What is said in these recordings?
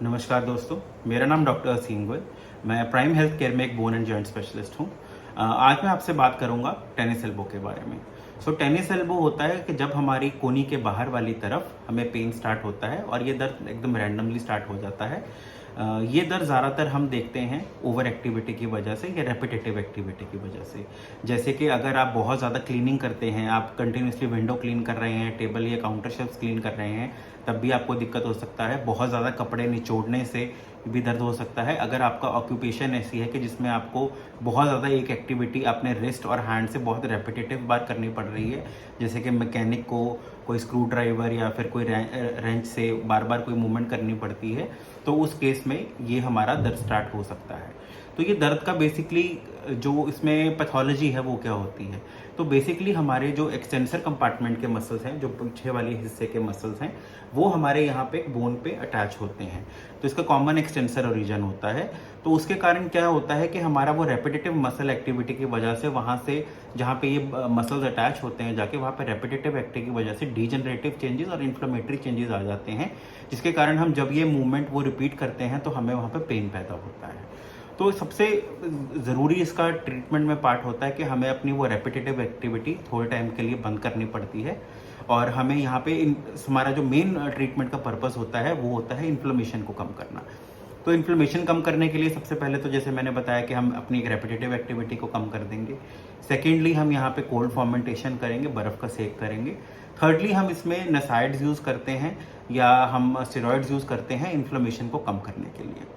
नमस्कार दोस्तों, मेरा नाम डॉक्टर असीम गोयल। मैं प्राइम हेल्थ केयर में एक बोन एंड जॉइंट स्पेशलिस्ट हूँ। आज मैं आपसे बात करूँगा टेनिस एल्बो के बारे में। टेनिस एल्बो होता है कि जब हमारी कोहनी के बाहर वाली तरफ हमें पेन स्टार्ट होता है और ये दर्द एकदम रैंडमली स्टार्ट हो जाता है। ये दर्द ज़्यादातर हम देखते हैं ओवर एक्टिविटी की वजह से या रेपिटेटिव एक्टिविटी की वजह से। जैसे कि अगर आप बहुत ज़्यादा क्लीनिंग करते हैं, आप कंटिन्यूसली विंडो क्लीन कर रहे हैं, टेबल या काउंटर शेल्फ्स क्लीन कर रहे हैं, तब भी आपको दिक्कत हो सकता है। बहुत ज़्यादा कपड़े निचोड़ने से भी दर्द हो सकता है। अगर आपका ऑक्यूपेशन ऐसी है कि जिसमें आपको बहुत ज़्यादा एक एक्टिविटी अपने रिस्ट और हैंड से बहुत रेपिटेटिव बार करनी पड़ रही है, जैसे कि मैकेनिक को कोई स्क्रू ड्राइवर या फिर कोई रेंच से बार बार कोई मूवमेंट करनी पड़ती है, तो उस केस में ये हमारा दर्द स्टार्ट हो सकता है। तो ये दर्द का बेसिकली जो इसमें पैथोलॉजी है वो क्या होती है, तो बेसिकली हमारे जो एक्सटेंसर कंपार्टमेंट के मसल्स हैं, जो पीछे वाले हिस्से के मसल्स हैं, वो हमारे यहाँ पे बोन पे अटैच होते हैं। तो इसका कॉमन एक्सटेंसर ओरिजिन होता है। तो उसके कारण क्या होता है कि हमारा वो रेपिटेटिव मसल एक्टिविटी की वजह से वहाँ से जहाँ पे ये मसल्स अटैच होते हैं जाके वहाँ पे रेपिटेटिव एक्टिविटी की वजह से डीजनरेटिव चेंजेस और इन्फ्लेमेटरी चेंजेस आ जाते हैं, जिसके कारण हम जब ये मूवमेंट वो रिपीट करते हैं तो हमें वहाँ पे पेन पैदा होता है। तो सबसे ज़रूरी इसका ट्रीटमेंट में पार्ट होता है कि हमें अपनी वो रेपिटेटिव एक्टिविटी थोड़े टाइम के लिए बंद करनी पड़ती है और हमें यहाँ पे हमारा जो मेन ट्रीटमेंट का पर्पस होता है वो होता है इन्फ्लेमेशन को कम करना। तो इन्फ्लेमेशन कम करने के लिए सबसे पहले तो जैसे मैंने बताया कि हम अपनी एक रेपिटेटिव एक्टिविटी को कम कर देंगे। सेकेंडली हम यहाँ पे कोल्ड फॉर्मेंटेशन करेंगे, बर्फ़ का सेक करेंगे। थर्डली हम इसमें नसाइड्स यूज़ करते हैं या हम स्टेरॉइड्स यूज़ करते हैं इन्फ्लेमेशन को कम करने के लिए।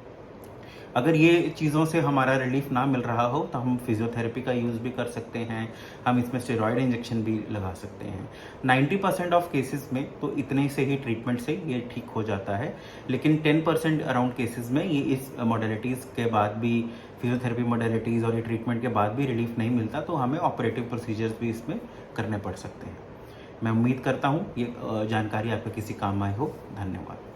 अगर ये चीज़ों से हमारा रिलीफ ना मिल रहा हो तो हम फिजियोथेरेपी का यूज़ भी कर सकते हैं, हम इसमें स्टेरॉयड इंजेक्शन भी लगा सकते हैं। 90% ऑफ केसेस में तो इतने से ही ट्रीटमेंट से ये ठीक हो जाता है, लेकिन 10% अराउंड केसेस में ये इस मॉडलिटीज़ के बाद भी, फिजियोथेरेपी मॉडलिटीज़ और ये ट्रीटमेंट के बाद भी रिलीफ नहीं मिलता, तो हमें ऑपरेटिव प्रोसीजर्स भी इसमें करने पड़ सकते हैं। मैं उम्मीद करता हूँ ये जानकारी आपके किसी काम आए हो। धन्यवाद।